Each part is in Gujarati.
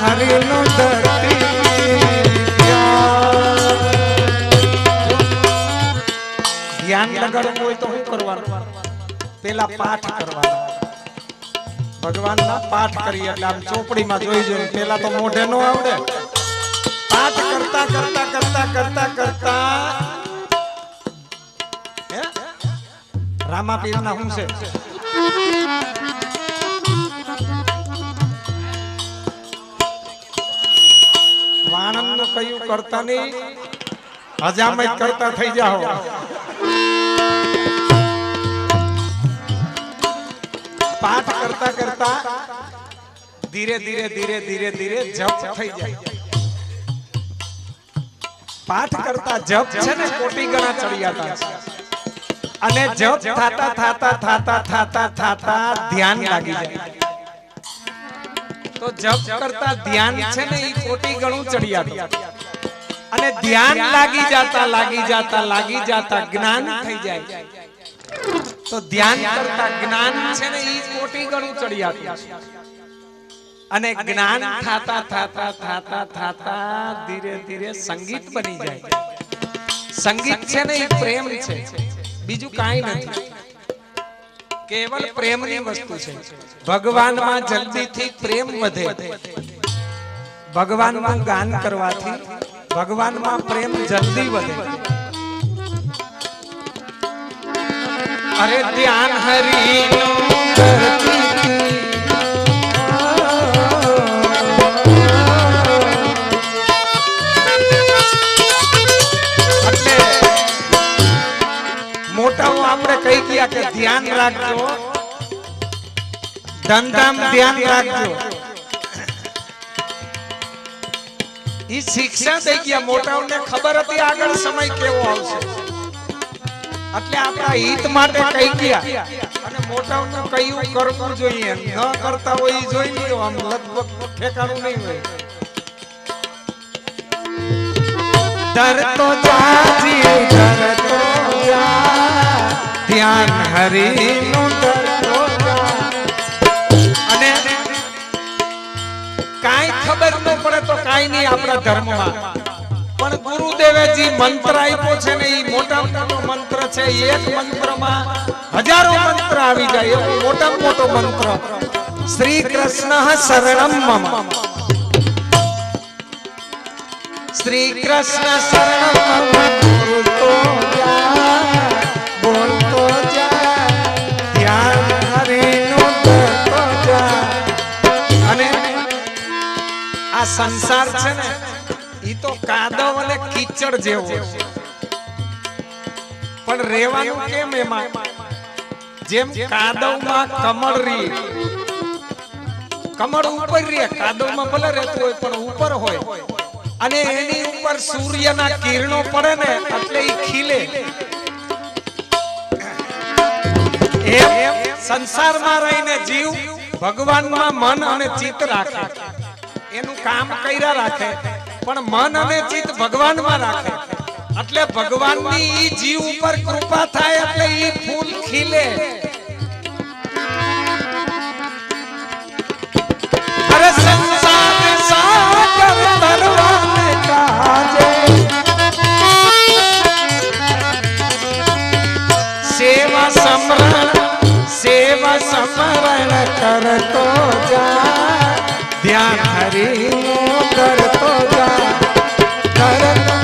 હરિનો ધરતી ધ્યાન લગાડવું હોય તો શું કરવાનું? પેલા પાઠ કરવાના. ભગવાનના પાઠ કરીએ એટલે આમ ચોપડીમાં જોઈ જોઈએ. પેલા તો મોઢે નો આવડે. પાઠ કરતા કરતા કરતા કરતા કરતા રામાપીરના શું છે? વાણંદનું કયું કરતા નહીં, હજામત કરતા થઈ જાઓ. પાઠ કરતા કરતા ધીરે ધીરે ધીરે ધીરે ધીરે જપ થઈ જાય. પાઠ કરતા જપ છે ને કોટી ગણા ચડિયાતા છે. અને જપ થાતા થાતા થાતા થાતા થાતા ધ્યાન લાગી જાય. તો જપ કરતા ધ્યાન છે ને ઈ કોટી ગણું ચડિયાતું. અને ધ્યાન લાગી જાતા જ્ઞાન થઈ જાય. તો ધ્યાન કરતા જ્ઞાન છે ને ઈ કોટી ગણું ચડિયાતું. અને જ્ઞાન થાતા થાતા થાતા થાતા ધીરે ધીરે સંગીત બની જાય. સંગીત છે ને ઈ પ્રેમ છે, બીજું કાઈ નથી. કેવલ પ્રેમની વસ્તુ છે. ભગવાનમાં જલ્દીથી પ્રેમ વધે. ભગવાનનું ગાન કરવાથી ભગવાનમાં પ્રેમ જલ્દી વધે. અરે ધ્યાન હરિનું કરતી મોટાઓ આપણે કહી ગયા કે ધ્યાન રાખજો, ધંધામાં ધ્યાન રાખજો. ઈ શિક્ષા દઈ ગયા. મોટાઓને ખબર હતી આગળ સમય કેવો આવશે, એટલે આપણા હિત માટે કહી ગયા. અને મોટાઓને કયું કરવું જોઈએ, ન કરતા હોય ઈ જોઈ લ્યો. આમ લગભગ ઠેકાણું નહીં હોય. ડરતો જાજી ડરતો જા, ધ્યાન હરિનું ડરતો જા. અને કાઈ ખબર ન પડે તો કાઈ નહીં આપણા ધર્મમાં. પણ ગુરુદેવે જે મંત્ર આપ્યો છે ને ઈ મોટામાં મોટો મંત્ર છે. એક મંત્રમાં હજારો મંત્ર આવી જાય એવો મોટામાં મોટો મંત્ર. શ્રી કૃષ્ણ શરણમ મમ, શ્રી કૃષ્ણ શરણમ બોલતો જા, બોલતો જા, ધ્યાન હરિનું ધરતો જા. અને આ સંસાર છે ને ઈ તો કાદવ અને કીચડ જેવો છે. પણ રહેવાનું કેમ એમાં? જેમ કાદવમાં કમળ રી, કમળ ઉપર રે, કાદવમાં ભલે રહેતું હોય પણ ઉપર હોય. અને એની ઉપર સૂર્યના કિરણો પડે ને એટલે ઈ ખીલે. એમ સંસારમાં રહીને જીવ ભગવાનમાં મન અને ચિત્ત રાખે, એનું કામ કર્યા રાખે, પણ મન અને ચિત્ત ભગવાનમાં રાખે. એટલે ભગવાનની ઈ જીવ ઉપર કૃપા થાય એટલે ઈ ફૂલ ખીલે. અરે સંસાર સાગર તરવાને કાજે, સેવા સમરણ કરતો જા, ધ્યાન હરિનું કરતો જા, કરતો.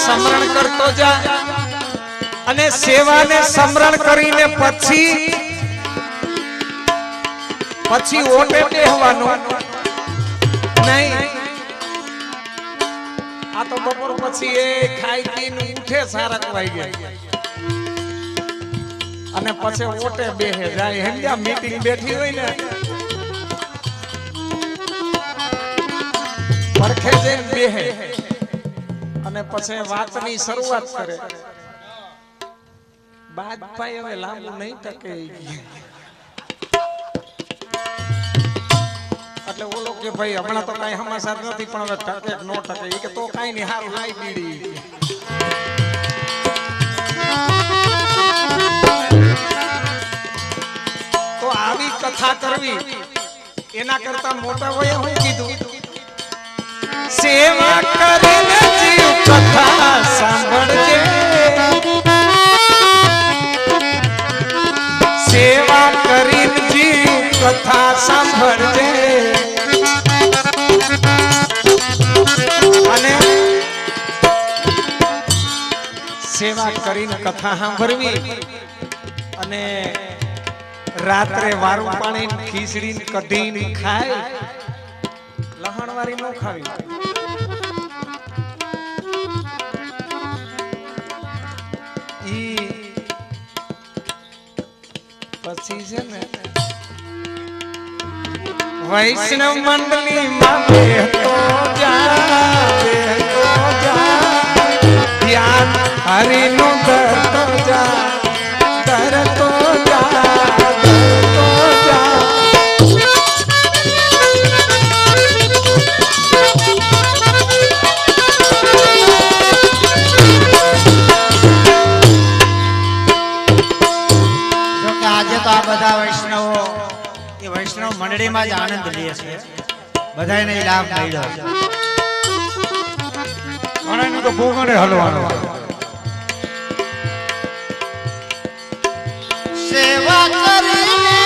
સ્મરણ કરતો જા અને સેવાને સ્મરણ કરીને પછી ઓટે બેહવાનું નહીં. આ તો બપોર પછી એ ખાઈ પીને ઉઠે સારા વાઈ ગયા અને પછી ઓટે બેહે જાય. હેમજા મીટિંગ બેઠી હોય ને પરખે જઈને બેહે અને પછી વાતની શરૂઆત કરે. બાદ ભાઈ હવે લાંબુ નહીં ટકે. એટલે ઓલો કે ભાઈ હમણાં તો કઈ સમાચાર નથી પણ હવે ટકે ન ટકે. એ કે તો કઈ નહીં, હારું હાઈ બીડી. તો આવી કથા કરવી એના કરતા મોટા હોય હું કીધું, સેવા કરીને જીવ કથા સાંભળજે, સેવા કરીને જીવ કથા સાંભળજે. અને સેવા કરીને કથા સાંભળવી અને રાત્રે વારું પાણી ખીચડી કઢી ખાય. લહણવારી ન ખાવી. પછી છે ને વૈષ્ણવ મંડળી માં બેહતો જા, ધ્યાન હરિનું ધરતો જા, ધરતો જા, ધરતો જા. આ બધા વૈષ્ણવો એ વૈષ્ણવ મંડળીમાં જ આનંદ લે છે. બધાને લાભ મળ્યો છે. અને તો ભોગણે હલવાનો. સેવા કરીને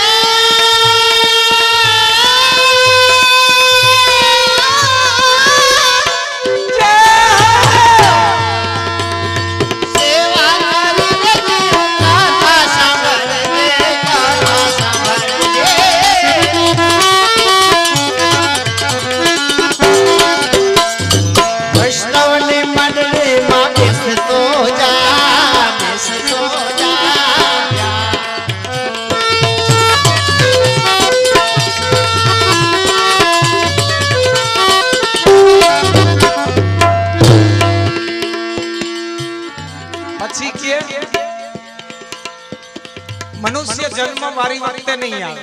મનુષ્ય જન્મ વારી વખતે નહીં આવે.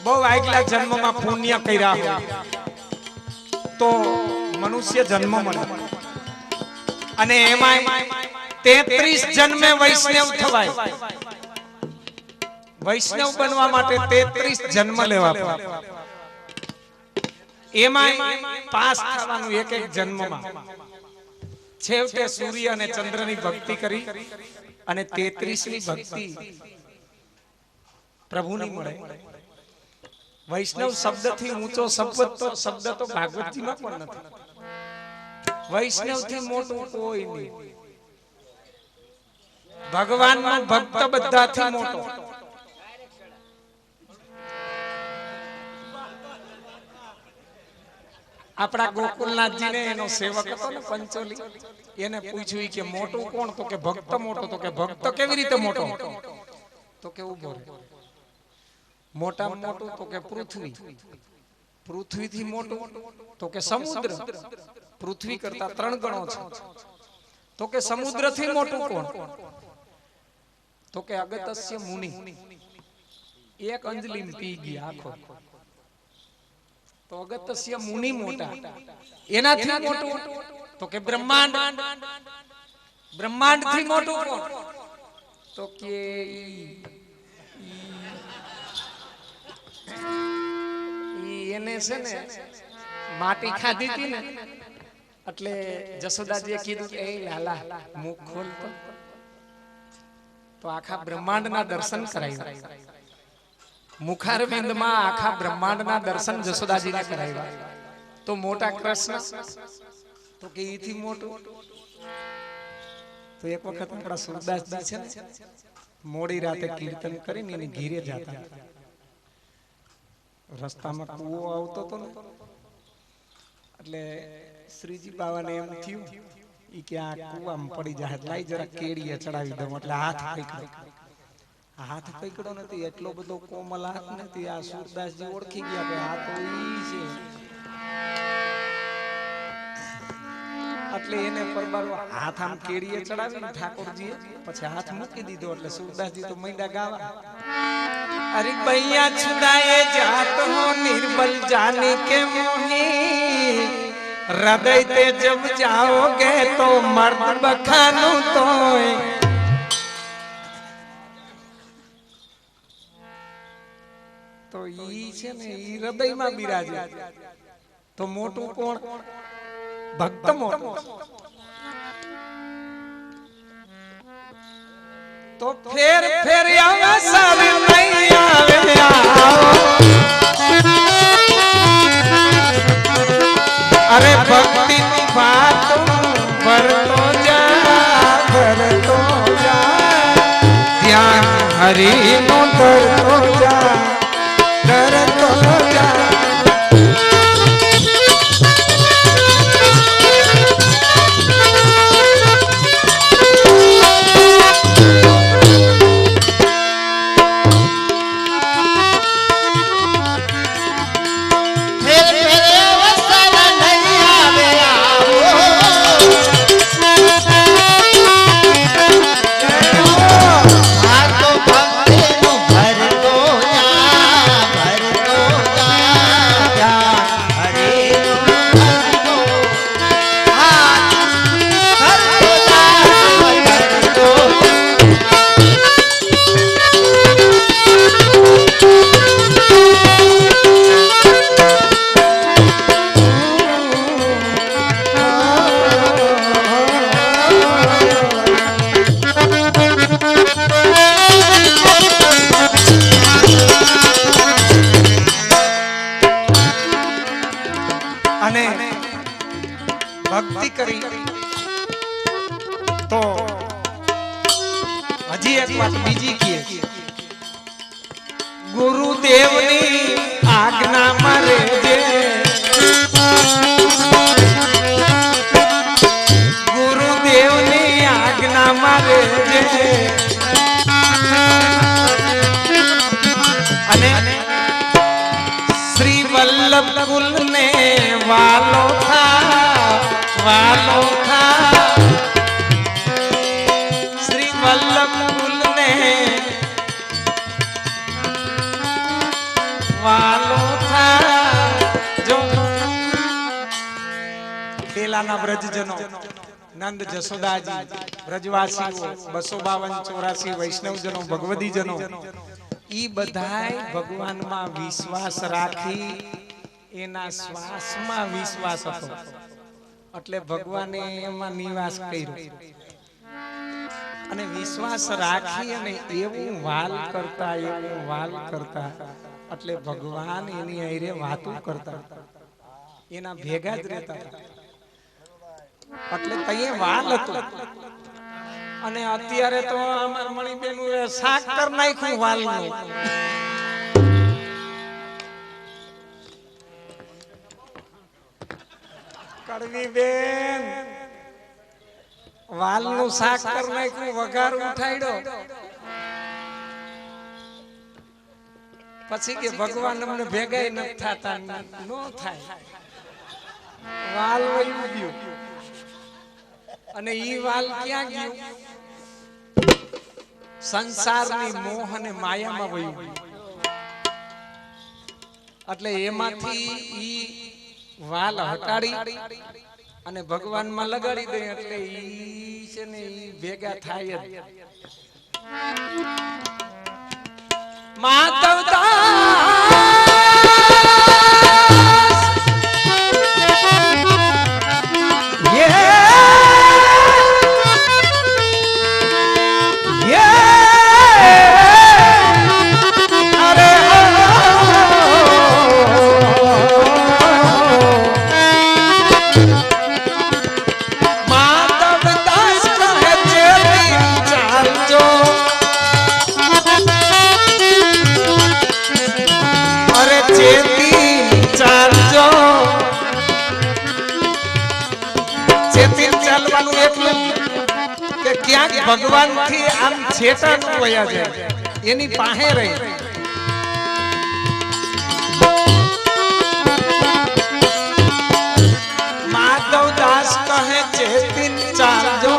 બહુ આગલા જન્મમાં પુણ્ય કર્યા હોય તો મનુષ્ય જન્મ મળે. અને એમાં 33 જન્મે વૈષ્ણવ થવાય. વૈષ્ણવ બનવા માટે 33 જન્મ લેવા પડે. એમાં પાસ થવાનું એક એક જન્મમાં. છેવટે સૂર્ય અને ચંદ્રની ભક્તિ કરી અને 33મી ભક્તિ પ્રભુની મળે. વૈષ્ણવ શબ્દથી ઊંચો શબ્દ તો ભાગવતજીમાં પણ નથી. વૈષ્ણવથી મોટું કોઈ નહીં. ભગવાનનો ભક્ત બધાથી મોટો. આપણા ગોકુલનાથજીને એનો સેવક હતો ને પંચોલી, એને પૂછ્યું કે મોટું કોણ? તો કે ભક્ત મોટો. તો કે ભક્ત કેવી રીતે મોટો? તો કે ઉભો રહે. મોટા મોટું? તો કે પૃથ્વી. પૃથ્વીથી મોટું? તો કે સમુદ્ર. પૃથ્વી કરતા 3 ગણો છે. તો કે સમુદ્રથી મોટું કોણ? તો કે અગત્ય મુનિ. એક અંજલિ પી ગયા આખો. તો અગત્ય મુનિ મોટા. એનાથી મોટું? તો કે બ્રહ્માંડ. બ્રહ્માંડ થી મોટું કોણ? તો કે એને છે ને માટી ખાધી હતી ને એટલે જશોદાજીએ કીધું કે એ લાલા મુખ ખોલ તો આખા બ્રહ્માંડના દર્શન કરાવ્યા. મુખારવિંદમાં આખા બ્રહ્માંડના દર્શન જશોદાજીને કરાવ્યા. તો મોટા કૃષ્ણ તો કે ઈથી મોટું. તો એક વખત આપણા સુરદાસજી છે ને મોડી રાતે કીર્તન કરીને એની ઘીરે જતા. રસ્તામાં કૂવો આવતો હતો ને એટલે શ્રીજી બાવાને એમ થયું ઈ કે આ કૂવામાં પડી જાય, લાઈ જરા કેડીએ ચડાવી દઉં. એટલે હાથ પકડ્યો નથી, એટલો બધો કોમલ હાથ નથી. આ સુરદાસજી ઓળખી ગયા કે આ તો ઈ છે. એટલે એને પરબારો હાથ આમ કેડીએ ચડાવી ઠાકોરજીએ પછી હાથ મૂકી દીધો. એટલે સુરદાસજી તો મૈડા ગાવા, અરે ભૈયા છુદાએ જાત હો निर्बल जाने के मोही, हृदय ते जब जाओगे तो मर्द बखानो तोय. તો ઈ છે ને ઈ હૃદયમાં બિરાજે. તો મોટું કોણ? ભક્ત મોટો. તો ફેર અવસર નહીં આવે, અરે ભક્તિ ની વાત ભરતો જા ધ્યાન હરી નો ધરતો જા. ભક્તિ કરી તો હજી એક વાત બીજી કહે, ગુરુદેવની આજ્ઞામાં રહેજે, ગુરુદેવની આજ્ઞામાં રહેજે. અને શ્રી વલ્લભ કુલને વાલો શ્રી વલ્લભ કુલને વાલો થા. જો પેલાના બ્રજજનો નંદ જશોદાજી બ્રજવાસીઓ 252-84 વૈષ્ણવજનો ભગવદીજનો ઈ બધાય ભગવાનમાં વિશ્વાસ રાખી એના શ્વાસમાં વિશ્વાસ હતો એટલે ભગવાને એમાં નિવાસ કર્યો. અને વિશ્વાસ રાખી અને એવું વાલ કરતા એટલે ભગવાન એની આરે વાતો કરતા, એના ભેગા જ રહેતા એટલે તઈએ વાલ હતો. અને અત્યારે તો અમાર મણીબેન શાક કર નાખ્યું વાલનું. કડવી બેન વાલનું શાક કર નાખ્યું, વઘાર ઉઠાડ્યો. પછી કે ભગવાન અમને ભેગા નથી થતા, નો થાય. વાલ વયું ગયું અને ઈ વાલ ક્યાં ગયું? સંસારની મોહ અને માયામાં વયું ગયું. એટલે એમાંથી ઈ વાલ હટાડી અને ભગવાનમાં લગાડી દે એટલે ઈ છે ને ઈ ભેગા થાય જ. ભગવાન થી આમ છેટા ન વયા જાય એની પાસે રહી માધવદાસ કહે ચેતિન ચાલજો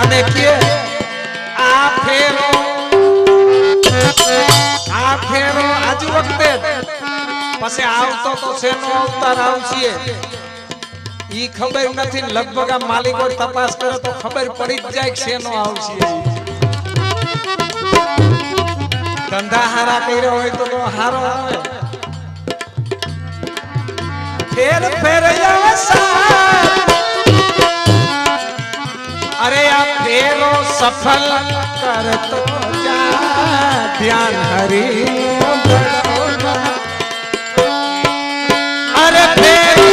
અને કે આ ફેરો આજુ વખતે પછી આવતો તો શેનો અવતાર આવશે ઈ ખબર નથી લગભગ આ માલિકો તપાસ કરે તો ખબર પડી જ જાય કે શેનો આવશે ધંધા હારા કર્યો હોય તો હારો આવે ફેર ફેર અરે આ ફેરો સફળ કરતો જા ધ્યાન હરી અરે ફેરો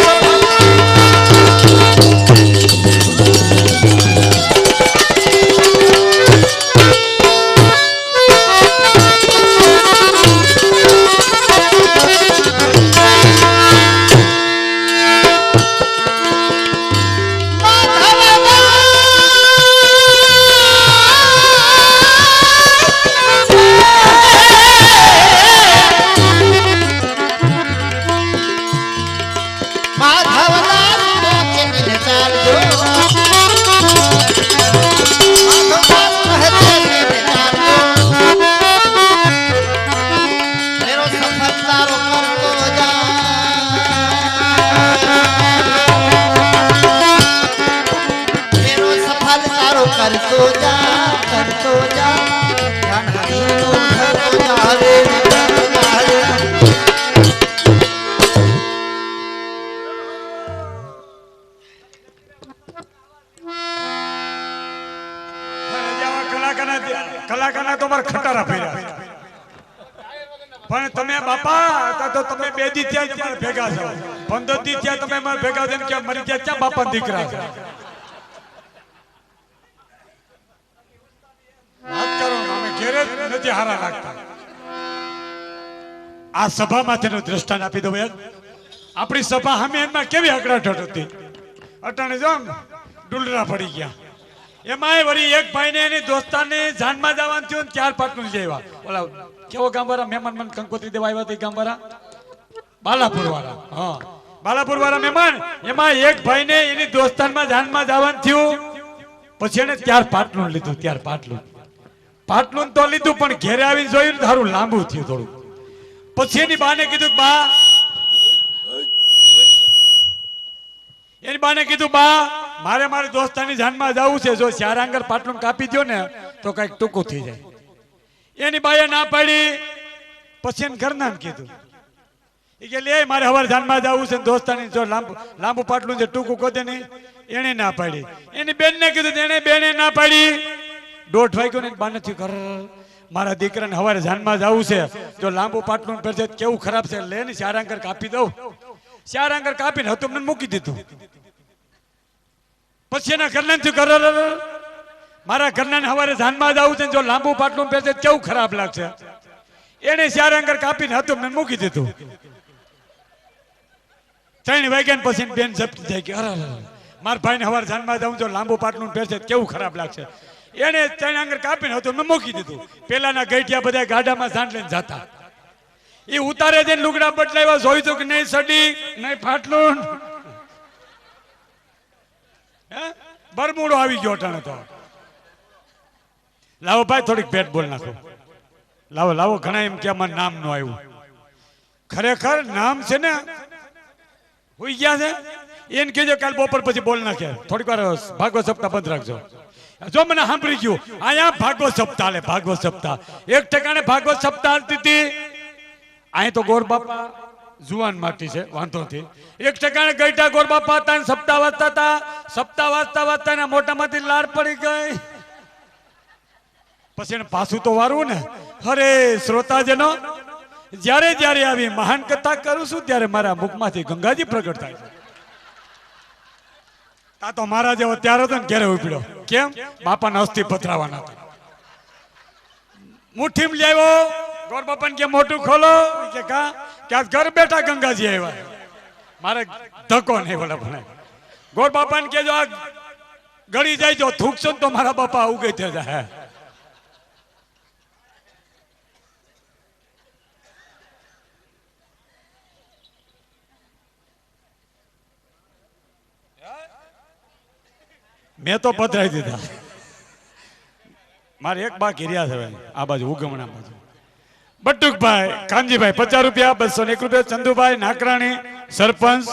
करतो जा ध्यान हरि करतो जा रे કલાકારના તો મારા ખટારા ફેર્યા પણ તમે બાપા તો તમે 2 દી ત્યાં જ ભેગા છો 15 દી ત્યાં તમે મારા ભેગા થઈને કે મરી ગયા ક્યાં બાપા દીકરા છે વાત કરો અમે ઘેરે નથી હારા લાગતા આ સભામાંથીનું દ્રષ્ટાંત આપી દઉં આપણી સભા સામે એમાં કેવી અકળાટટ હતી અટાણે જો ડુલરા પડી ગયા એમાંય વળી એક ભાઈને એની દોસ્તાને જાનમાં જવાનું થયું ને 4 પાટલું જેવા ઓલા કેવો ગામવાળા મહેમાન મને કંકોત્રી દેવા આવ્યા હતા ગામવાળા બાલાપુર વાળા હા બાલાપુર વાળા મહેમાન એમાં એક ભાઈને એની દોસ્તાનમાં જાનમાં જવાનું થયું પછી એને 4 પાટલું લીધું 4 પાટલું તો લીધું પણ ઘેરે આવીને જોયું તારું લાંબુ થયું થોડું પછી એની બાને કીધું બા એની બાને કીધું બા મારે મારી દોસ્તાની જાનમાં જવું છે જો ચારાંગર પાટલું કાપી દો ને તો કઈક ટૂંકું થઈ જાય એની બાએ ના પાડી પછી એને ઘરના કીધું એ કે લે મારે હવાર જાનમાં જવું છે દોસ્તાની જો લાંબુ પાટલું જે ટૂંકું કોદે નહીં એને ના પાડી એની બેનને કીધું એને બેને ના પાડી 1:30 વાગ્યો ને બાને થયું ઘર મારા દીકરાને હવારે જાનમાં જવું છે જો લાંબુ પાટલું પહેરશે કેવું ખરાબ છે લે ને ચારાંગર કાપી દઉં ચારાંગર કાપીને હતું મને મૂકી દીધું પછી એના ઘરના થયું ઘર મારા ઘરના હવારે જાનમાં જવું છે જો લાંબુ પાટલું પહેરશે કેવું ખરાબ લાગશે એને ચારાંગર કાપીને હતું મને મૂકી દીધું 3 વાગ્યા પછી બેન જપતી જાય કે અરે મારા ભાઈને હવારે જાનમાં જવું જો લાંબુ પાટલું પહેરશે કેવું ખરાબ લાગશે એને 3 આંગર કાપીને હતું મેં મૂકી દીધું પેલાના ગઈઠિયા બધા ગાડામાં જાણ લઈને જતા એ ઉતારે જઈને લુગડા બદલાવ્યા જોયું તો કે નહીં સડી નહીં ફાટલું બરમુડો આવી ગયો અટાણે તો લાવો ભાઈ થોડીક પેટ બોલ નાખો લાવો લાવો ઘણા એમ કે અમારું નામ નું આવ્યું ખરેખર નામ છે ને હોઈ ગયા છે એને કહેજો કાલ બપોર પછી બોલ નાખે થોડીક વાર ભાગવત સપ્તાહ બંધ રાખજો જો મને સાંભળી ગયું અહીંયા ભાગવત સપ્તાહ લે ભાગવત સપ્તાહ એક ઠેકાણે ભાગવત સપ્તાહ હાલતી હતી અહીં તો ગોર બાપા જુવાન માટી છે વાંધો નથી એક ઠેકાણે ગઈઠા ગોર બાપા હતા સપ્તાહ વાંચતા હતા સપ્તાહ વાંચતા વાંચતા એના મોટામાંથી લાર પડી ગઈ પછી એને પાછું તો વારવું ને અરે શ્રોતાજનો જ્યારે જ્યારે આવી મહાન કથા કરું છું ત્યારે મારા મુખમાંથી ગંગાજી પ્રગટ થાય છે આ તો મારા જેવો ત્યારે હતો ને ઘેરે ઉપડ્યો કેમ બાપાના અસ્થિ પથરાવાના હતા મુઠ્ઠીમ લેવો ગોર બાપાને કે મોટું ખોલો કે કા કે ઘર બેઠા ગંગાજી આવ્યા મારે ધક્કો નહીં બોલે ભણે ગોર બાપાને કેજો આ ગળી જાય જો થૂકશો ને તો મારા બાપા ઉગે થઈ જાય. મેં તો પધરાઈ દીધા. મારે એક બાકી રહ્યા છે આ બાજુ ઉગમણા બાજુ. બટુકભાઈ કાનજીભાઈ 50 રૂપિયા, 201 રૂપિયા. ચંદુભાઈ નાકરાણી સરપંચ.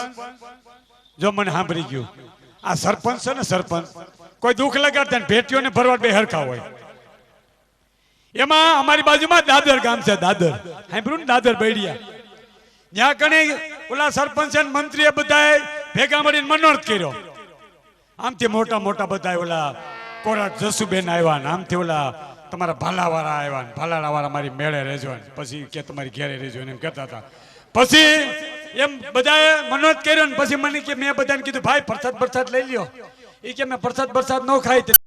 જો મને સાંભળી ગયું આ સરપંચ છે ને સરપંચ કોઈ દુઃખ લગાડતા ને ભેટીઓને ભરવા બે હરખા હોય. એમાં અમારી બાજુમાં દાદર ગામ છે. દાદર સાંભળ્યું ને? દાદર બૈડિયા. ત્યાં કણે ઓલા સરપંચ અને મંત્રીએ બધાએ ભેગા મળીને મનોરથ કર્યો. આમથી મોટા મોટા બધા ઓલા કોરાટ જસુબેન આવ્યા ને આમથી ઓલા તમારા ભાલાવાળા આવ્યા ને ભાલાવાળા મારી મેળે રહેજો ને પછી કે તમારી ઘેરે રહેજો ને એમ કહેતા હતા. પછી એમ બધાએ મનોરથ કર્યો ને પછી મને કે મેં બધાને કીધું ભાઈ પ્રસાદ લઈ લ્યો. એ કે મેં પ્રસાદ ન ખાય.